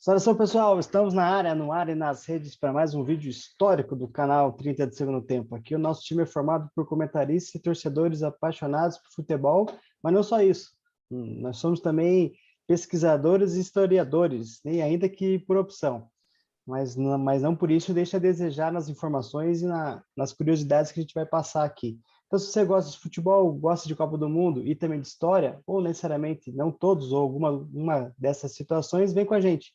Saudação, pessoal! Estamos na área, no ar e nas redes para mais um vídeo histórico do canal 30 de Segundo Tempo. Aqui o nosso time é formado por comentaristas e torcedores apaixonados por futebol, mas não só isso. Nós somos também pesquisadores e historiadores, nem ainda que por opção. Mas não por isso deixa a desejar nas informações e nas curiosidades que a gente vai passar aqui. Então, se você gosta de futebol, gosta de Copa do Mundo e também de história, ou necessariamente não todos, ou uma dessas situações, vem com a gente.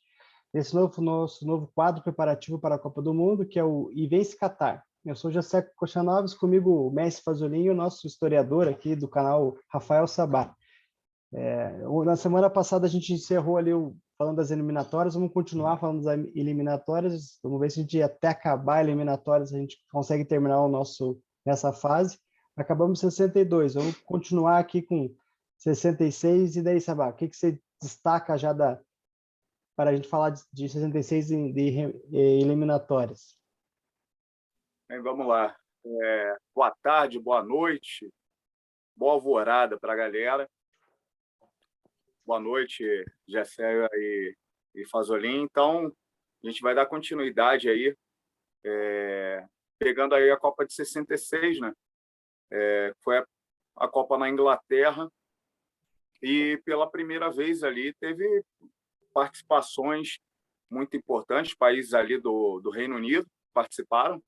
Nosso novo quadro preparativo para a Copa do Mundo, que é o E Vence Catar. Eu sou José Cochanovas, comigo o Messi Fazolinho, nosso historiador aqui do canal Rafael Sabá. Na semana passada a gente encerrou ali falando das eliminatórias, vamos continuar falando das eliminatórias, vamos ver se a gente até acabar eliminatórias, a gente consegue terminar nessa fase. Acabamos em 62, vamos continuar aqui com 66, e daí, Sabá, o que você destaca já para a gente falar de 66 de eliminatórias? Bem, vamos lá. Boa tarde, boa noite, boa alvorada para a galera. Boa noite, Gessé e Fazolim. Então, a gente vai dar continuidade aí, pegando aí a Copa de 66, né? Foi a Copa na Inglaterra e pela primeira vez ali teve participações muito importantes, países ali do Reino Unido participaram.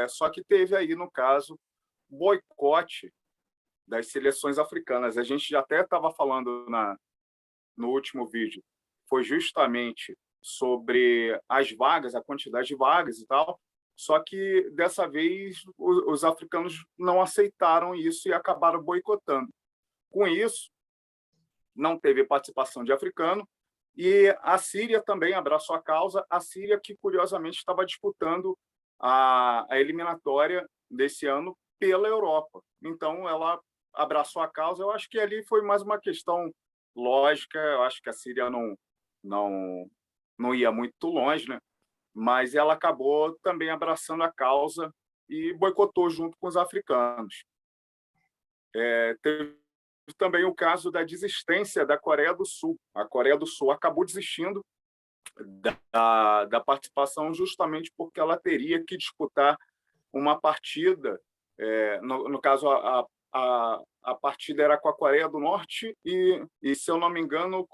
Só que teve aí, no caso, boicote das seleções africanas. A gente já até estava falando no último vídeo, foi justamente sobre as vagas, a quantidade de vagas e tal, só que dessa vez os africanos não aceitaram isso e acabaram boicotando. Com isso, não teve participação de africano, e a Síria também abraçou a causa, a Síria que, curiosamente, estava disputando a eliminatória desse ano pela Europa. Então, ela abraçou a causa. Eu acho que ali foi mais uma questão lógica, eu acho que a Síria não ia muito longe, né? Mas ela acabou também abraçando a causa e boicotou junto com os africanos. Teve também o caso da desistência da Coreia do Sul. A Coreia do Sul acabou desistindo da participação justamente porque ela teria que disputar uma partida, no caso, a partida era com a Coreia do Norte e se eu não me engano,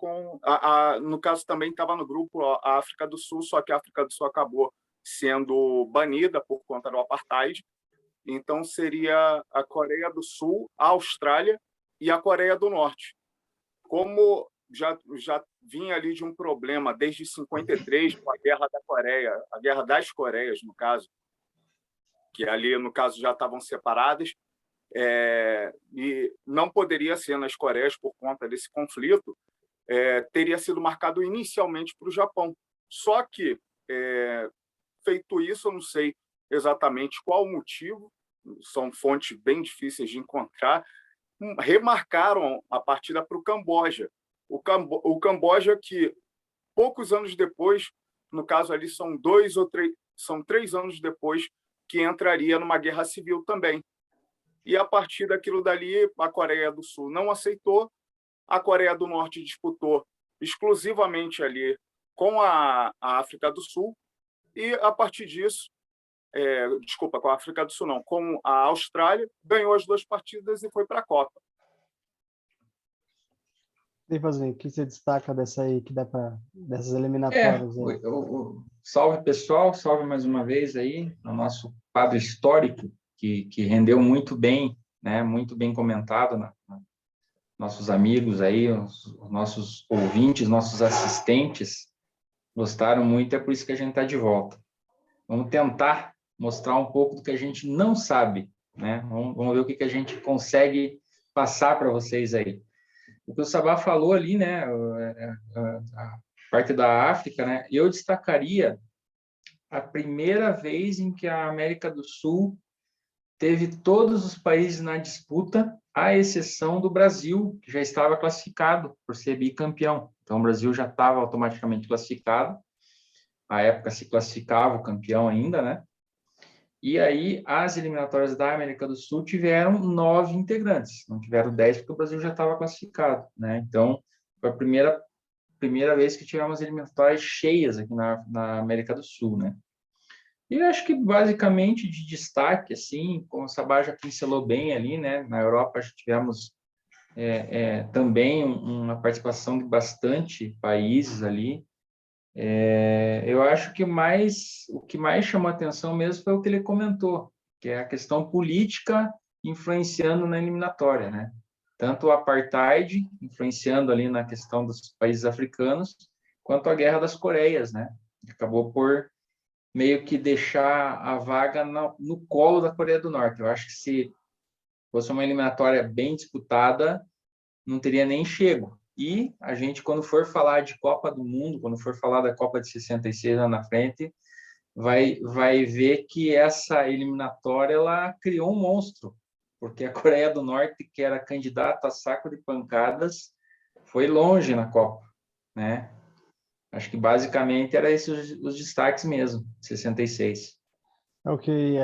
no caso também estava no grupo a África do Sul, só que a África do Sul acabou sendo banida por conta do apartheid. Então, seria a Coreia do Sul, a Austrália e a Coreia do Norte. Como já vinha ali de um problema desde 53, com a Guerra da Coreia, a Guerra das Coreias, no caso, que ali, no caso, já estavam separadas, e não poderia ser nas Coreias por conta desse conflito, teria sido marcado inicialmente para o Japão. Só que, feito isso, eu não sei exatamente qual o motivo, são fontes bem difíceis de encontrar, remarcaram a partida para o Camboja. O Camboja que, poucos anos depois, no caso ali são 3 anos depois, que entraria numa guerra civil também. E a partir daquilo dali, a Coreia do Sul não aceitou, a Coreia do Norte disputou exclusivamente ali com a África do Sul, e a partir disso, desculpa, com a África do Sul não, com a Austrália, ganhou as 2 partidas e foi para a Copa. O que você destaca dessa aí, dessas eliminatórias? Salve, pessoal, salve mais uma vez aí, no nosso quadro histórico, que rendeu muito bem, né, muito bem comentado, nossos amigos aí, os nossos ouvintes, nossos assistentes gostaram muito, é por isso que a gente está de volta. Vamos tentar mostrar um pouco do que a gente não sabe, né? Vamos ver o que a gente consegue passar para vocês aí. O que o Sabá falou ali, né, a parte da África, né, eu destacaria a primeira vez em que a América do Sul teve todos os países na disputa, à exceção do Brasil, que já estava classificado por ser bicampeão. Então, o Brasil já estava automaticamente classificado. À época se classificava o campeão ainda, né? E aí, as eliminatórias da América do Sul tiveram 9 integrantes, não tiveram 10, porque o Brasil já estava classificado, né? Então, foi a primeira vez que tivemos eliminatórias cheias aqui na América do Sul, né? E eu acho que basicamente de destaque, assim, como o Sabá já pincelou bem ali, né? Na Europa já tivemos também uma participação de bastante países ali. Eu acho que o que mais chamou a atenção mesmo foi o que ele comentou, que é a questão política influenciando na eliminatória, né? Tanto o apartheid influenciando ali na questão dos países africanos, quanto a Guerra das Coreias, né? Acabou por meio que deixar a vaga no colo da Coreia do Norte. Eu acho que se fosse uma eliminatória bem disputada, não teria nem chego. E a gente, quando for falar de Copa do Mundo, quando for falar da Copa de 66 lá na frente, vai ver que essa eliminatória ela criou um monstro, porque a Coreia do Norte, que era candidata a saco de pancadas, foi longe na Copa, né? Acho que basicamente era esses os destaques mesmo, 66. O que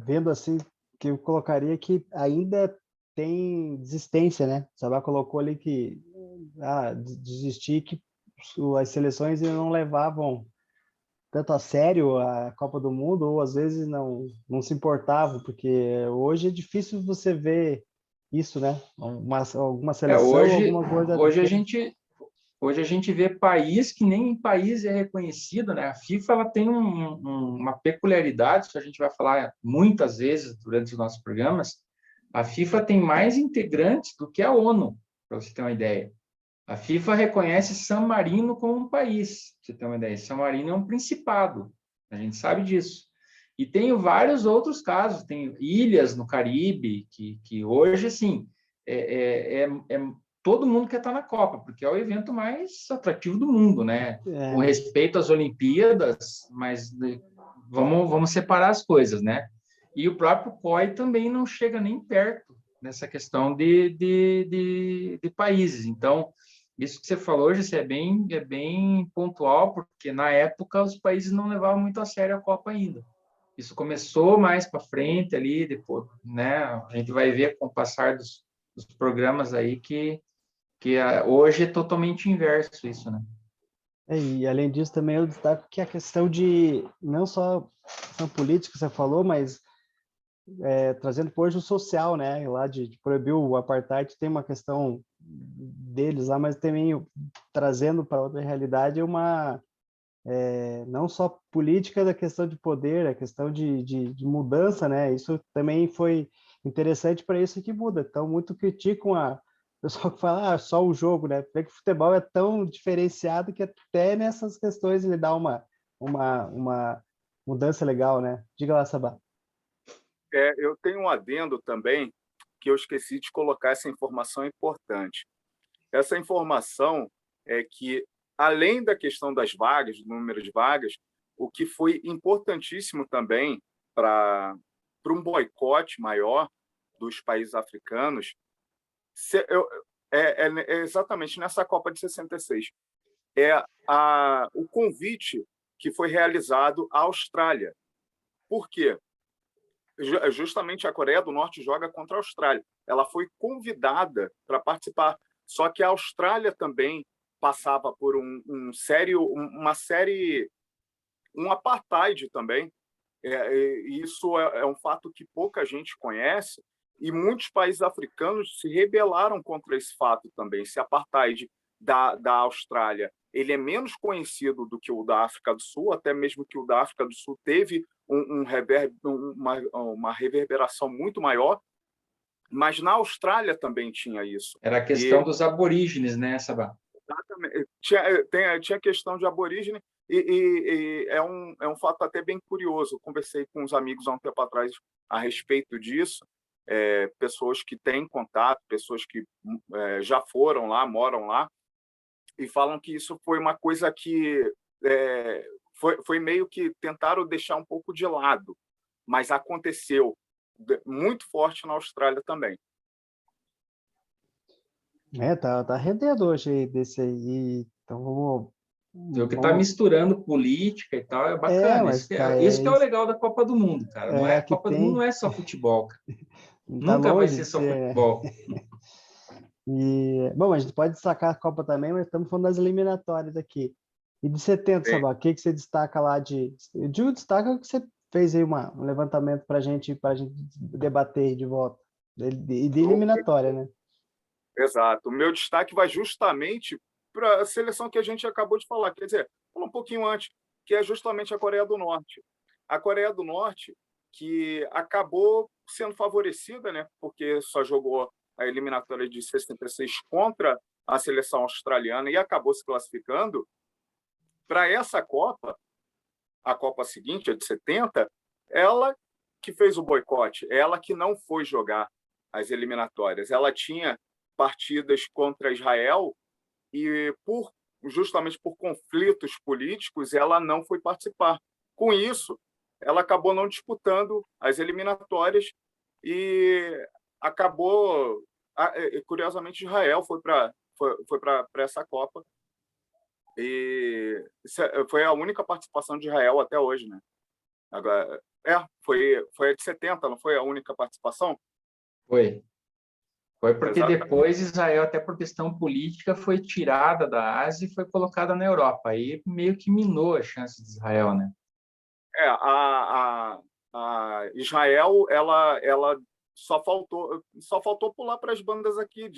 vendo assim, que eu colocaria que ainda tem desistência, né? O Sabá colocou ali que desistir que as seleções não levavam tanto a sério a Copa do Mundo, ou às vezes não se importavam, porque hoje é difícil você ver isso, né? Alguma seleção, Hoje, alguma coisa. hoje a gente Hoje a gente vê país que nem em país é reconhecido, né? A FIFA ela tem uma peculiaridade, isso a gente vai falar muitas vezes durante os nossos programas. A FIFA tem mais integrantes do que a ONU, para você ter uma ideia. A FIFA reconhece San Marino como um país, para você ter uma ideia. San Marino é um principado, a gente sabe disso. E tem vários outros casos, tem ilhas no Caribe, que hoje, assim, todo mundo quer estar na Copa, porque é o evento mais atrativo do mundo, né? Com respeito às Olimpíadas, mas vamos separar as coisas, né? E o próprio COI também não chega nem perto nessa questão de países. Então, isso que você falou, José, é bem pontual, porque na época os países não levavam muito a sério a Copa ainda. Isso começou mais para frente ali, depois, né? A gente vai ver com o passar dos programas aí que hoje é totalmente inverso isso, né? E além disso também eu destaco que a questão de não só questão política você falou, mas trazendo para hoje o social, né? Lá de proibir o apartheid tem uma questão deles lá, mas também trazendo para outra realidade não só política da questão de poder, a questão de mudança, né? Isso também foi interessante para isso que muda. Então, muito criticam o pessoal que fala, só o jogo, né? Vê que o futebol é tão diferenciado que até nessas questões ele dá uma mudança legal, né? Diga lá, Sabá. Eu tenho um adendo também, que eu esqueci de colocar essa informação importante. Essa informação é que, além da questão das vagas, do número de vagas, o que foi importantíssimo também para um boicote maior dos países africanos é exatamente nessa Copa de 66. O convite que foi realizado à Austrália. Por quê? Justamente a Coreia do Norte joga contra a Austrália. Ela foi convidada para participar, só que a Austrália também passava por um apartheid também. Isso é um fato que pouca gente conhece, e muitos países africanos se rebelaram contra esse fato também. Esse apartheid da Austrália, ele é menos conhecido do que o da África do Sul, até mesmo que o da África do Sul teve uma reverberação muito maior, mas na Austrália também tinha isso. Era a questão dos aborígenes, né, Sabá? Exatamente. Tinha questão de aborígene, e é um fato até bem curioso. Eu conversei com uns amigos há um tempo atrás a respeito disso, pessoas que têm contato, pessoas que já foram lá, moram lá, e falam que isso foi uma coisa que foi meio que tentaram deixar um pouco de lado, mas aconteceu muito forte na Austrália também. Tá rendendo hoje desse aí. Então vamos. O que está misturando política e tal é bacana. Mas isso que é o legal da Copa do Mundo, cara. A Copa do Mundo não é só futebol, cara. Tá Nunca vai longe ser de só ser, futebol. Bom, a gente pode destacar a Copa também, mas estamos falando das eliminatórias aqui. E de 70, Sim. Sabá, o que que você destaca lá de... Eu digo destaca o que você fez aí um levantamento para a gente debater de volta. E de eliminatória, né? Exato. O meu destaque vai justamente para a seleção que a gente acabou de falar, quer dizer, um pouquinho antes, que é justamente a Coreia do Norte. A Coreia do Norte, que acabou sendo favorecida, né, porque só jogou a eliminatória de 66 contra a seleção australiana e acabou se classificando para essa Copa, a Copa seguinte, a de 70, ela que fez o boicote, ela que não foi jogar as eliminatórias. Ela tinha partidas contra Israel e justamente por conflitos políticos ela não foi participar. Com isso, ela acabou não disputando as eliminatórias e acabou, curiosamente, Israel foi para essa Copa e foi a única participação de Israel até hoje, né? Agora, foi a de 70, não foi a única participação? Foi. Foi porque Exatamente. depois Israel, até por questão política, foi tirada da Ásia e foi colocada na Europa. Aí meio que minou a chance de Israel, né? A Israel, ela só faltou pular para as bandas aqui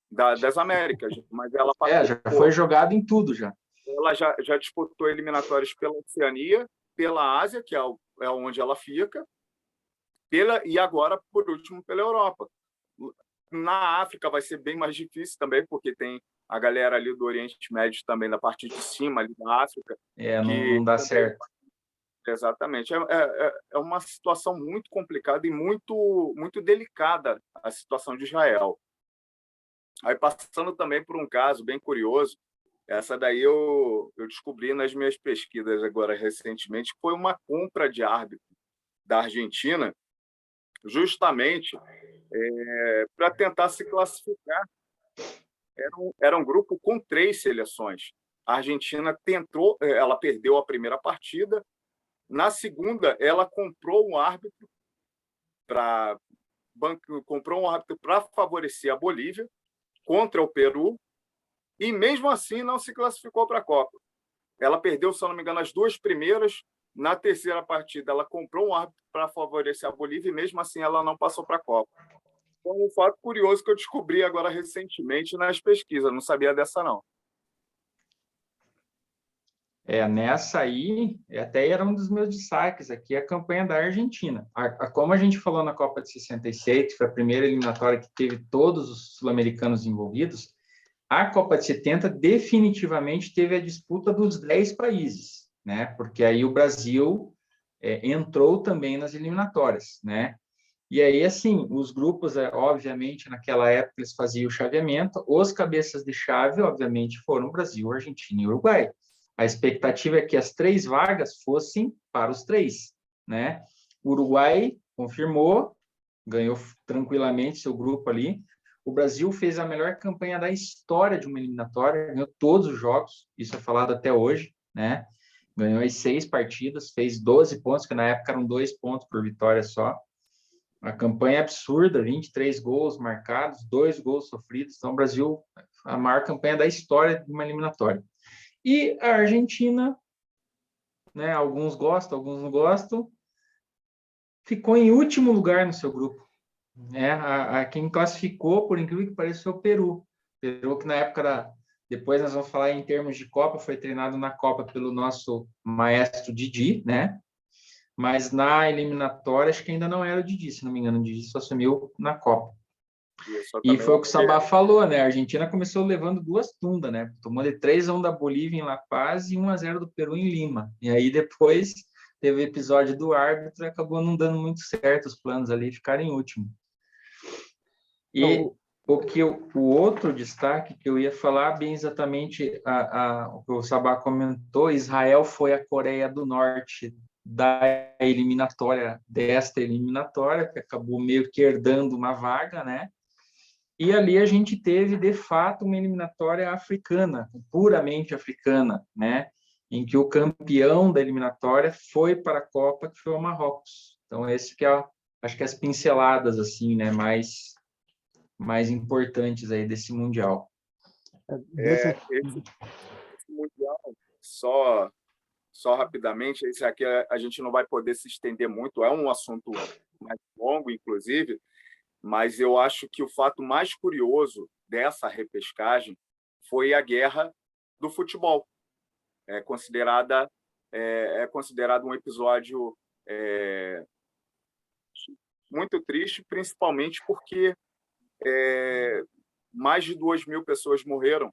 das Américas, mas ela Já participou. foi jogado em tudo já. Ela já disputou eliminatórias pela Oceania, pela Ásia, que é onde ela fica, e agora, por último, pela Europa. Na África vai ser bem mais difícil também, porque tem a galera ali do Oriente Médio também, da parte de cima ali da África, que Não dá certo. exatamente. É uma situação muito complicada e muito, muito delicada a situação de Israel. Aí, passando também por um caso bem curioso, essa daí eu descobri nas minhas pesquisas agora recentemente, que foi uma compra de árbitro da Argentina, justamente para tentar se classificar. Era um grupo com 3 seleções. A Argentina ela perdeu a primeira partida. Na segunda, ela comprou um árbitro para favorecer a Bolívia contra o Peru e mesmo assim não se classificou para a Copa. Ela perdeu, se eu não me engano, as 2 primeiras. Na terceira partida, ela comprou um árbitro para favorecer a Bolívia e mesmo assim ela não passou para a Copa. Então, um fato curioso que eu descobri agora recentemente nas pesquisas, não sabia dessa não. Nessa aí, até era um dos meus destaques aqui, a campanha da Argentina. Como a gente falou na Copa de 66, que foi a primeira eliminatória que teve todos os sul-americanos envolvidos, a Copa de 70 definitivamente teve a disputa dos 10 países, né? Porque aí o Brasil entrou também nas eliminatórias, né? E aí, assim, os grupos, obviamente, naquela época eles faziam o chaveamento, os cabeças de chave, obviamente, foram Brasil, Argentina e Uruguai. A expectativa é que as 3 vagas fossem para os 3, né? O Uruguai confirmou, ganhou tranquilamente seu grupo ali. O Brasil fez a melhor campanha da história de uma eliminatória, ganhou todos os jogos, isso é falado até hoje, né? Ganhou as 6 partidas, fez 12 pontos, que na época eram 2 pontos por vitória só. A campanha é absurda, 23 gols marcados, 2 gols sofridos. Então, o Brasil, a maior campanha da história de uma eliminatória. E a Argentina, né, alguns gostam, alguns não gostam, ficou em último lugar no seu grupo. Quem classificou, por incrível que pareça, foi o Peru. Peru que na época, depois nós vamos falar em termos de Copa, foi treinado na Copa pelo nosso maestro Didi, né? Mas na eliminatória, acho que ainda não era o Didi, se não me engano, o Didi só assumiu na Copa. E foi o que o Sabá falou, né? A Argentina começou levando 2 tundas, né? Tomou de 3-1 da Bolívia em La Paz e 1-0 do Peru em Lima. E aí depois teve o episódio do árbitro e acabou não dando muito certo os planos ali, ficaram em último. E o outro destaque que eu ia falar, bem exatamente o que o Sabá comentou, Israel foi a Coreia do Norte desta eliminatória, que acabou meio que herdando uma vaga, né? E ali a gente teve, de fato, uma eliminatória africana, puramente africana, né? Em que o campeão da eliminatória foi para a Copa, que foi o Marrocos. Então, esse que acho que as pinceladas, assim, né? Mais mais importantes aí desse Mundial. Esse Mundial, só rapidamente, esse aqui a gente não vai poder se estender muito, é um assunto mais longo, inclusive, mas eu acho que o fato mais curioso dessa repescagem foi a guerra do futebol. É considerado um episódio muito triste, principalmente porque mais de 2.000 pessoas morreram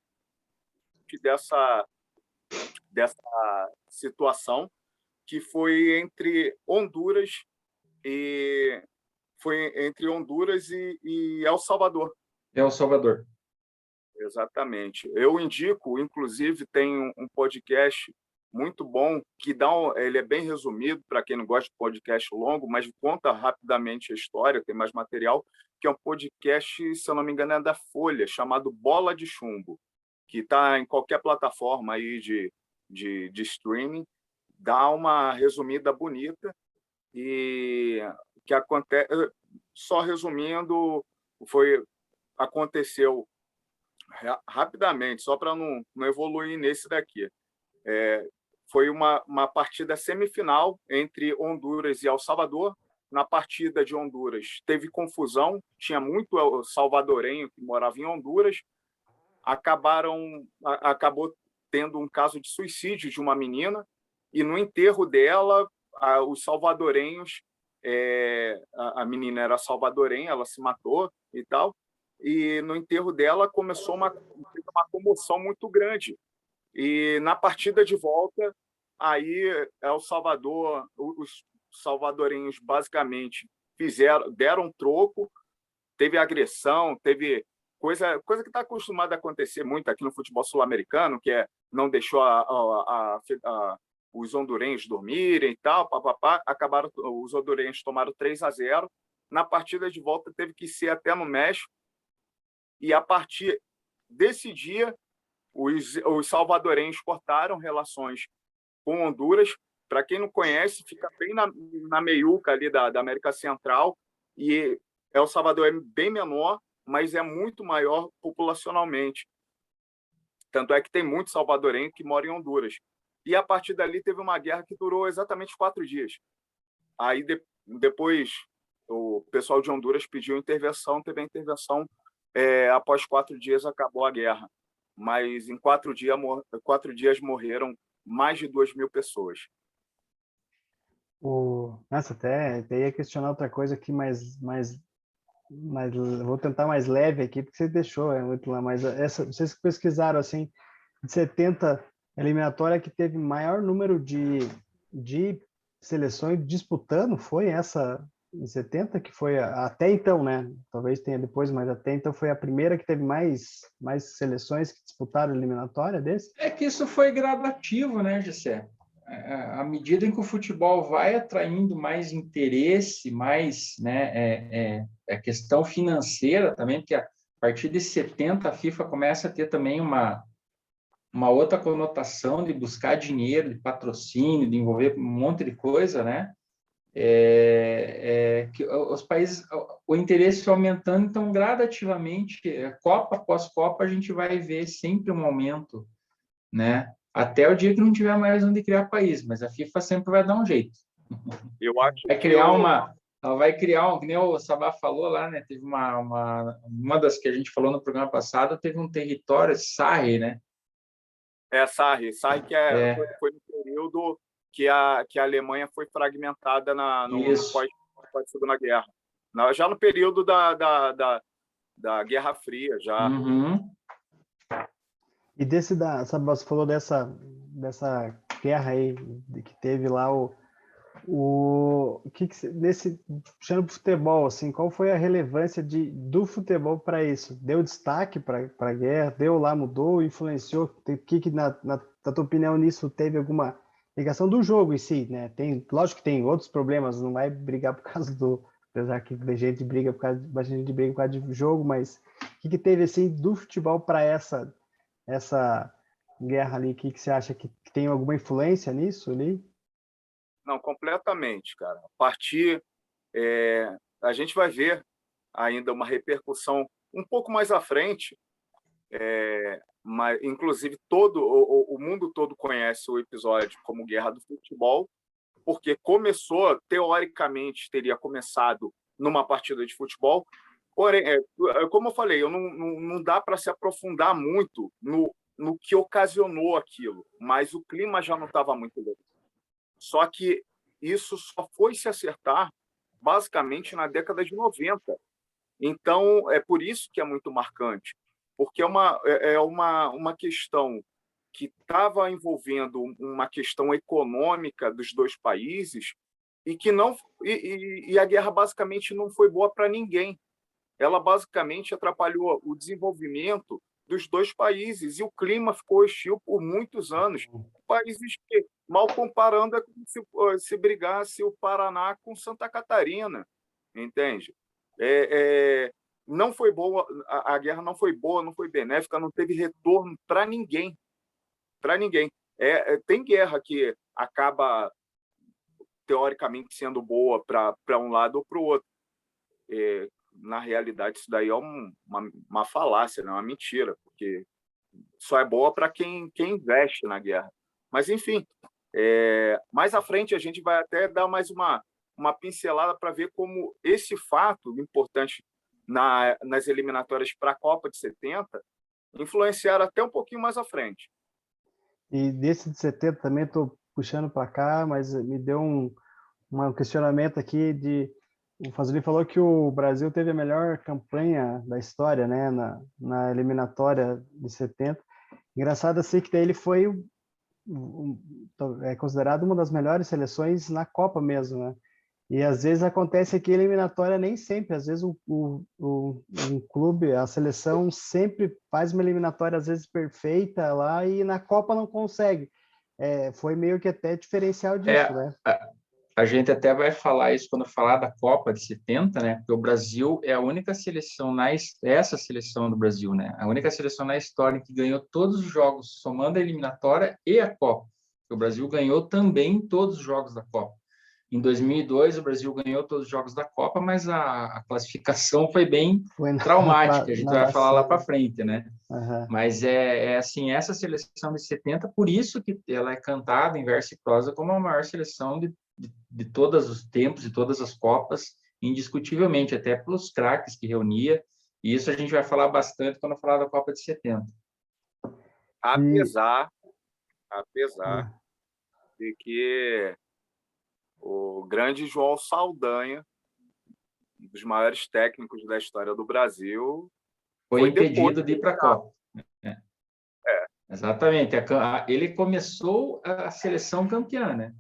dessa situação, que foi entre Honduras e El Salvador. El Salvador. Exatamente. Eu indico, inclusive, tem um podcast muito bom que ele é bem resumido para quem não gosta de podcast longo, mas conta rapidamente a história, tem mais material, que é um podcast, se eu não me engano, é da Folha, chamado Bola de Chumbo, que está em qualquer plataforma aí de streaming, dá uma resumida bonita e que acontece, só resumindo, aconteceu rapidamente, só para não evoluir nesse daqui. Foi uma partida semifinal entre Honduras e El Salvador. Na partida de Honduras teve confusão, tinha muito salvadorenho que morava em Honduras, acabou tendo um caso de suicídio de uma menina, e no enterro dela, os salvadorenhos, a menina era salvadorenha, ela se matou e tal, e no enterro dela começou uma comoção muito grande. E na partida de volta, aí El Salvador, os salvadorenhos basicamente deram um troco, teve agressão, teve coisa que está acostumada a acontecer muito aqui no futebol sul-americano, que não deixou os hondurenhos dormirem e tal, os hondurenhos tomaram 3-0. Na partida de volta teve que ser até no México, e a partir desse dia os salvadorenhos cortaram relações com Honduras. Para quem não conhece, fica bem na meiuca ali da América Central, e El Salvador é bem menor, mas é muito maior populacionalmente. Tanto é que tem muito salvadorenho que mora em Honduras. E a partir dali teve uma guerra que durou exatamente 4 dias. Aí depois o pessoal de Honduras pediu intervenção, teve a intervenção, após 4 dias acabou a guerra. Mas em 4 dias morreram mais de 2.000 pessoas. Nossa, até ia questionar outra coisa aqui, mas vou tentar mais leve aqui, porque você deixou muito lá, mas vocês pesquisaram assim, de 70 eliminatória que teve maior número de seleções disputando, foi essa em 70, que foi até então, né? Talvez tenha depois, mas até então foi a primeira que teve mais seleções que disputaram eliminatória desse? É que isso foi gradativo, né, Gessé? À medida em que o futebol vai atraindo mais interesse, mais, né, questão financeira também, porque a partir de 70 a FIFA começa a ter também uma outra conotação de buscar dinheiro, de patrocínio, de envolver um monte de coisa, né? Que os países, o interesse aumentando, então gradativamente, Copa após Copa, a gente vai ver sempre um aumento, né? Até o dia que não tiver mais onde criar país, mas a FIFA sempre vai dar um jeito. Eu acho vai criar ela vai criar que nem o Sabá falou lá, né? Teve uma das que a gente falou no programa passado, teve um território, Sarre, né? Sarre que foi no período que a Alemanha foi fragmentada pós-Segunda Guerra. Já no período da Guerra Fria, já. Uhum. E sabe, você falou dessa guerra aí que teve lá puxando pro futebol, assim, qual foi a relevância do futebol para isso? Deu destaque para a guerra? Mudou, influenciou? Na tua opinião, nisso teve alguma ligação do jogo em si, né? Lógico que tem outros problemas, não vai brigar por causa apesar que bastante gente briga por causa de jogo, mas o que teve assim do futebol para essa guerra ali? O que você acha que tem alguma influência nisso ali? Não, completamente, cara. A gente vai ver ainda uma repercussão um pouco mais à frente, mas, inclusive, o mundo todo conhece o episódio como Guerra do Futebol, porque começou, teoricamente, teria começado numa partida de futebol. Porém, como eu falei, não dá para se aprofundar muito no que ocasionou aquilo, mas o clima já não estava muito legal. Só que isso só foi se acertar, basicamente, na década de 90. Então, é por isso que é muito marcante, porque é uma questão que estava envolvendo uma questão econômica dos dois países e que não e a guerra basicamente não foi boa para ninguém. Ela basicamente atrapalhou o desenvolvimento dos dois países e o clima ficou hostil por muitos anos. Países que, mal comparando, é como se brigasse o Paraná com Santa Catarina, entende? Não foi boa, a guerra não foi boa, não foi benéfica, não teve retorno para ninguém. Para ninguém. Tem guerra que acaba, teoricamente, sendo boa para um lado ou para o outro. Na realidade, isso daí é uma falácia, não é uma mentira, porque só é boa para quem investe na guerra. Mas, enfim, mais à frente a gente vai até dar mais uma pincelada para ver como esse fato importante nas eliminatórias para a Copa de 70 influenciaram até um pouquinho mais à frente. E desse de 70 também estou puxando para cá, mas me deu um questionamento aqui o Fazoli falou que o Brasil teve a melhor campanha da história, né, na eliminatória de 70. Engraçado assim que daí ele foi considerado uma das melhores seleções na Copa mesmo, né? E às vezes acontece que a eliminatória nem sempre, às vezes um clube, a seleção sempre faz uma eliminatória às vezes perfeita lá e na Copa não consegue. Foi meio que até diferencial disso, né? A gente até vai falar isso quando falar da Copa de 70, né? Porque o Brasil é a única seleção essa seleção do Brasil, né? A única seleção na história que ganhou todos os jogos, somando a eliminatória e a Copa. O Brasil ganhou também todos os jogos da Copa. Em 2002, o Brasil ganhou todos os jogos da Copa, mas a classificação foi bem traumática. A gente vai falar lá para frente, né? Uhum. Mas assim, essa seleção de 70, por isso que ela é cantada em verso e prosa como a maior seleção de todos os tempos e todas as Copas, indiscutivelmente, até pelos craques que reunia. E isso a gente vai falar bastante quando falar da Copa de 70. Apesar de que o grande João Saldanha, um dos maiores técnicos da história do Brasil, foi impedido de ir para a Copa. Exatamente. Ele começou a seleção campeã, né?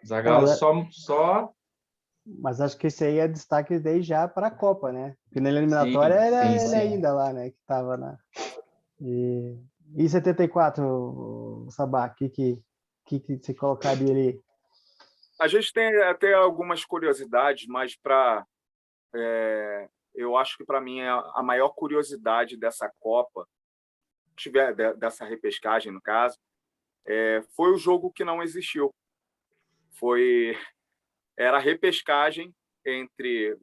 Zagallo só... Mas acho que esse aí é destaque daí já para a Copa, né? Porque na eliminatória ele ainda lá, né? Que estava na... E 74, Sabá, o que você colocaria ali? A gente tem até algumas curiosidades, mas eu acho que para mim a maior curiosidade dessa Copa, dessa repescagem, no caso, foi o jogo que não existiu. Era a repescagem entre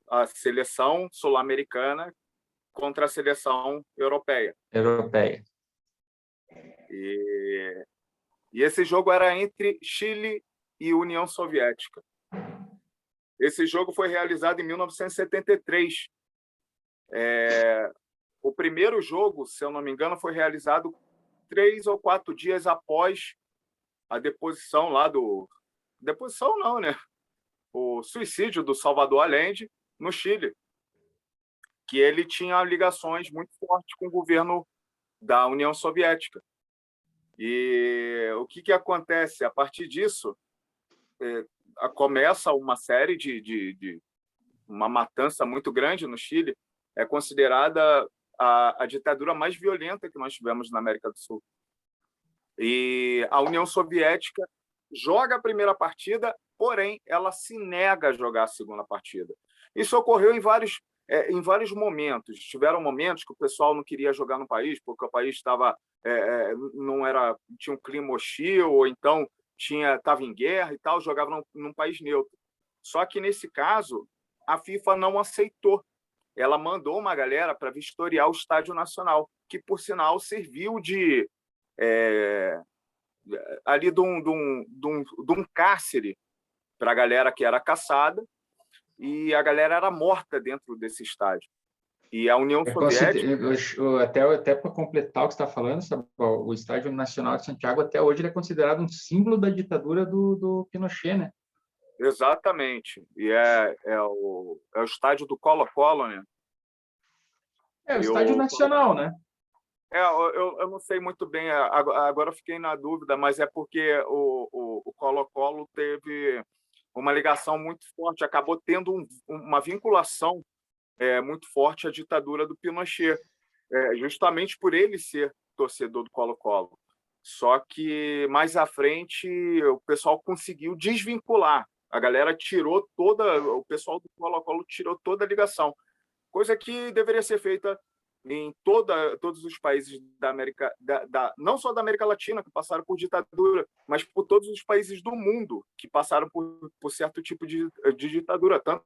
a seleção sul-americana contra a seleção europeia. E esse jogo era entre Chile e União Soviética. Esse jogo foi realizado em 1973. O primeiro jogo, se eu não me engano, foi realizado 3 ou 4 dias após a deposição lá do... Deposição não, né? O suicídio do Salvador Allende no Chile, que ele tinha ligações muito fortes com o governo da União Soviética. E o que acontece? A partir disso, começa uma série de uma matança muito grande no Chile. É considerada a ditadura mais violenta que nós tivemos na América do Sul. E a União Soviética joga a primeira partida, porém, ela se nega a jogar a segunda partida. Isso ocorreu em vários momentos. Tiveram momentos que o pessoal não queria jogar no país, porque o país estava tinha um clima hostil, ou então estava em guerra e tal, jogava num país neutro. Só que, nesse caso, a FIFA não aceitou. ela mandou uma galera para vistoriar o Estádio Nacional, que, por sinal, serviu de ali de um cárcere para a galera que era caçada, e a galera era morta dentro desse estádio. E a União Soviética... Até para completar o que você está falando, sabe, o Estádio Nacional de Santiago, até hoje, ele é considerado um símbolo da ditadura do Pinochet, né? Exatamente. E é o estádio do Colo-Colo, né? É o Estádio Nacional, né? Eu não sei muito bem, agora eu fiquei na dúvida, mas é porque o Colo-Colo teve uma ligação muito forte, acabou tendo uma vinculação muito forte à ditadura do Pinochet, justamente por ele ser torcedor do Colo-Colo. Só que mais à frente o pessoal conseguiu desvincular. A galera tirou o pessoal do Colo-Colo tirou toda a ligação, coisa que deveria ser feita em todos os países da América, não só da América Latina, que passaram por ditadura, mas por todos os países do mundo que passaram por certo tipo de ditadura, tanto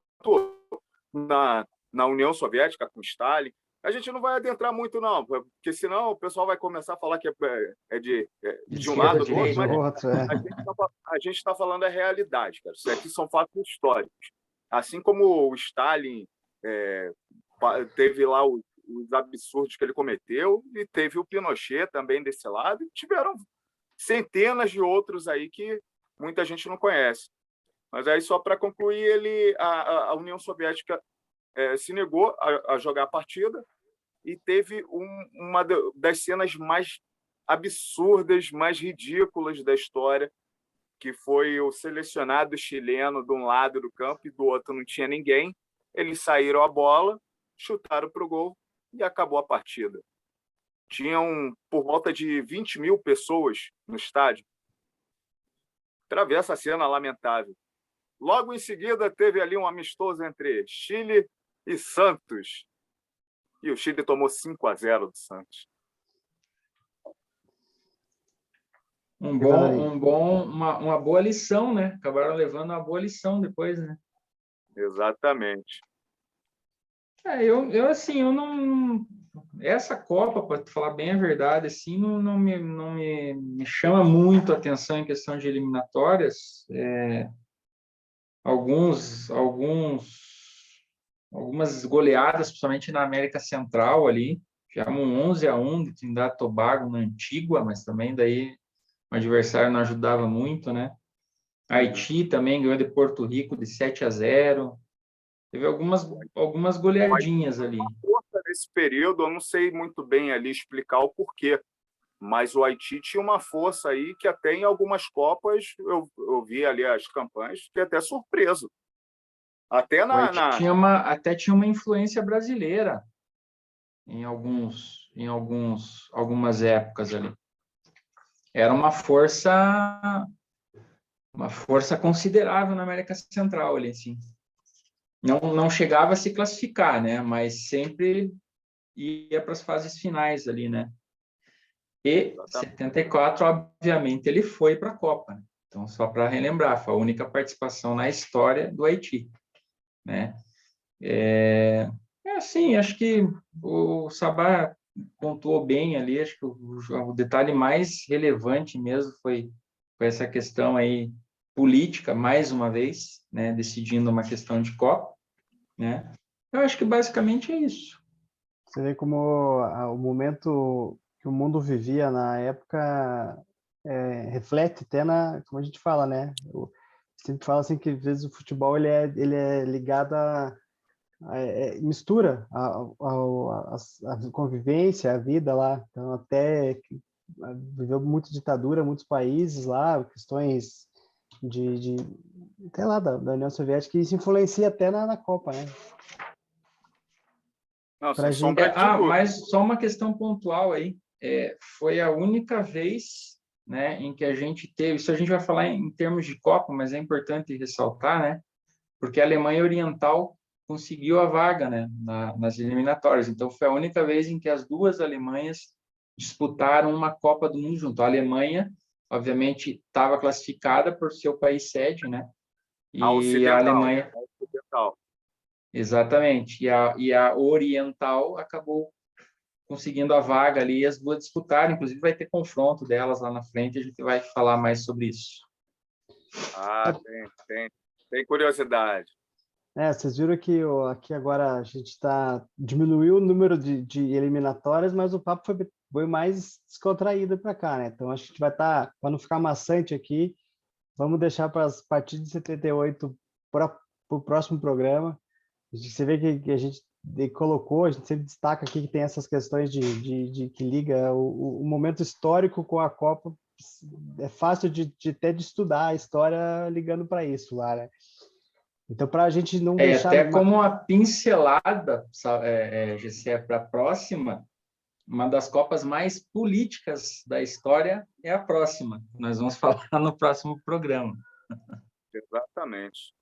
na União Soviética, com Stalin. A gente não vai adentrar muito, não, porque senão o pessoal vai começar a falar que é de um lado ou do outro, mas a gente está falando a realidade, cara. Isso aqui são fatos históricos. Assim como o Stalin teve lá os absurdos que ele cometeu, e teve o Pinochet também desse lado, e tiveram centenas de outros aí que muita gente não conhece. Mas aí, só para concluir, a União Soviética se negou a jogar a partida, e teve uma das cenas mais absurdas, mais ridículas da história, que foi o selecionado chileno de um lado do campo e do outro não tinha ninguém. Eles saíram a bola, chutaram para o gol e acabou a partida. Tinham por volta de 20 mil pessoas no estádio. Atravessa a cena lamentável. Logo em seguida, teve ali um amistoso entre Chile e Santos. E o Chile tomou 5-0 do Santos. Uma boa lição, né? Acabaram levando uma boa lição depois, né? Exatamente. Eu não... Essa Copa, para falar bem a verdade, assim, não me chama muito a atenção em questão de eliminatórias. Algumas goleadas, principalmente na América Central ali, já um 11-1 de Trindade e Tobago na Antígua, mas também daí o adversário não ajudava muito, né? Haiti também ganhou de Porto Rico de 7-0. Teve algumas goleadinhas ali. Nesse período, eu não sei muito bem ali explicar o porquê, mas o Haiti tinha uma força aí que até em algumas Copas eu vi ali as campanhas, fiquei até surpreso. Até até tinha uma influência brasileira em algumas épocas ali. Era uma força considerável na América Central ali, assim. Não chegava a se classificar, né? Mas sempre ia para as fases finais ali, né? E 74, obviamente, ele foi para a Copa, né? Então, só para relembrar, foi a única participação na história do Haiti, né? Assim, acho que o Sabá pontuou bem ali, acho que o detalhe mais relevante mesmo foi essa questão aí política, mais uma vez, né? Decidindo uma questão de Copa, né? Eu acho que basicamente é isso. Você vê como o momento que o mundo vivia na época reflete até como a gente fala, né? Sempre fala assim que às vezes o futebol ele é ligado mistura a convivência, a vida lá. Então até viveu muita ditadura, muitos países lá, questões até lá da União Soviética, e isso influencia até na Copa, né? Não, sem sombra de dúvida. Mas só uma questão pontual aí. Foi a única vez, né, em que a gente teve... Isso a gente vai falar em termos de Copa, mas é importante ressaltar, né? Porque a Alemanha Oriental conseguiu a vaga, né, nas eliminatórias. Então, foi a única vez em que as duas Alemanhas disputaram uma Copa do Mundo junto. A Alemanha, obviamente, estava classificada por seu país sede, né? E a Alemanha... Exatamente. E a Oriental acabou conseguindo a vaga ali, e as duas disputaram, inclusive vai ter confronto delas lá na frente, a gente vai falar mais sobre isso. Tem curiosidade. Vocês viram que aqui agora a gente diminuiu o número de eliminatórias, mas o papo foi mais descontraído para cá, né? Então, acho que a gente vai estar, para não ficar maçante aqui, vamos deixar para as partidas de 78 para o próximo programa. Você vê que a gente colocou, a gente sempre destaca aqui que tem essas questões de que liga o momento histórico com a Copa. É fácil até de estudar a história ligando para isso lá, né? Então, para a gente não deixar... Até como uma pincelada, Gessé, para a próxima, uma das Copas mais políticas da história é a próxima. Nós vamos falar no próximo programa. Exatamente.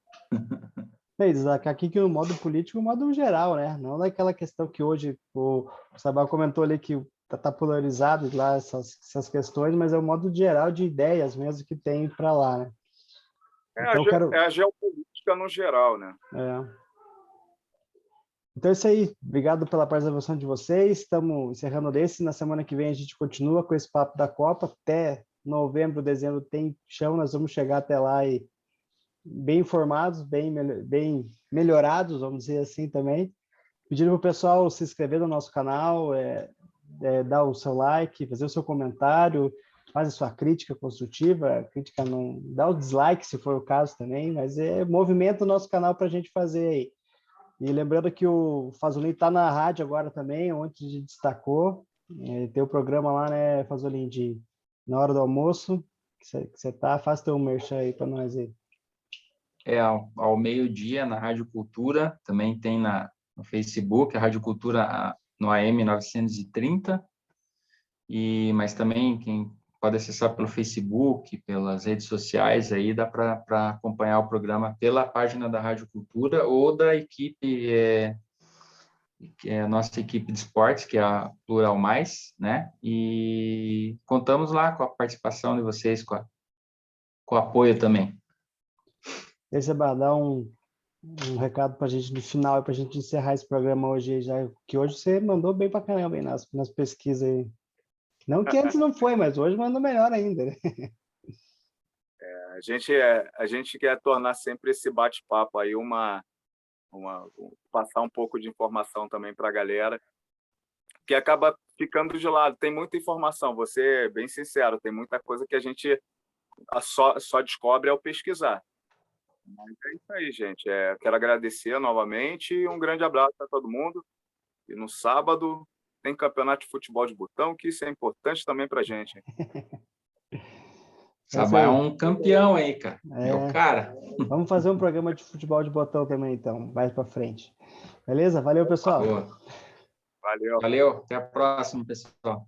Isaac, aqui que no modo político, no modo geral, né? Não daquela questão que hoje o Sabal comentou ali que está polarizado lá essas questões, mas é o modo geral de ideias mesmo que tem para lá, né? Então, a geopolítica no geral, né? Então é isso aí. Obrigado pela participação de vocês. Estamos encerrando desse. Na semana que vem a gente continua com esse papo da Copa. Até novembro, dezembro tem chão. Nós vamos chegar até lá e bem informados, bem melhorados, vamos dizer assim também. Pedindo para o pessoal se inscrever no nosso canal, dar o seu like, fazer o seu comentário, faz a sua crítica construtiva, crítica não dá o dislike se for o caso também, mas movimenta o nosso canal para a gente fazer aí. E lembrando que o Fazolin está na rádio agora também, onde a gente destacou, tem o programa lá, né, Fazolin, na hora do almoço, que você tá, faz teu merchan aí para nós aí. Ao meio-dia na Rádio Cultura, também tem no Facebook, a Rádio Cultura no AM 930, mas também quem pode acessar pelo Facebook, pelas redes sociais, aí dá para acompanhar o programa pela página da Rádio Cultura ou da equipe, que é a nossa equipe de esportes, que é a Plural Mais, né? E contamos lá com a participação de vocês, com o apoio também. Esse vai dar um recado para a gente no final, para a gente encerrar esse programa hoje, já que hoje você mandou bem para caramba aí nas pesquisas aí. Não que antes não foi, mas hoje mandou melhor ainda, né? A gente quer tornar sempre esse bate-papo aí passar um pouco de informação também para a galera, que acaba ficando de lado. Tem muita informação, vou ser bem sincero, tem muita coisa que a gente só descobre ao pesquisar. Mas é isso aí, gente. Quero agradecer novamente e um grande abraço a todo mundo. E no sábado tem campeonato de futebol de botão, que isso é importante também para a gente. Sabá é um campeão aí, cara. Meu cara. Vamos fazer um programa de futebol de botão também, então, mais para frente. Beleza? Valeu, pessoal. Valeu. Valeu. Até a próxima, pessoal.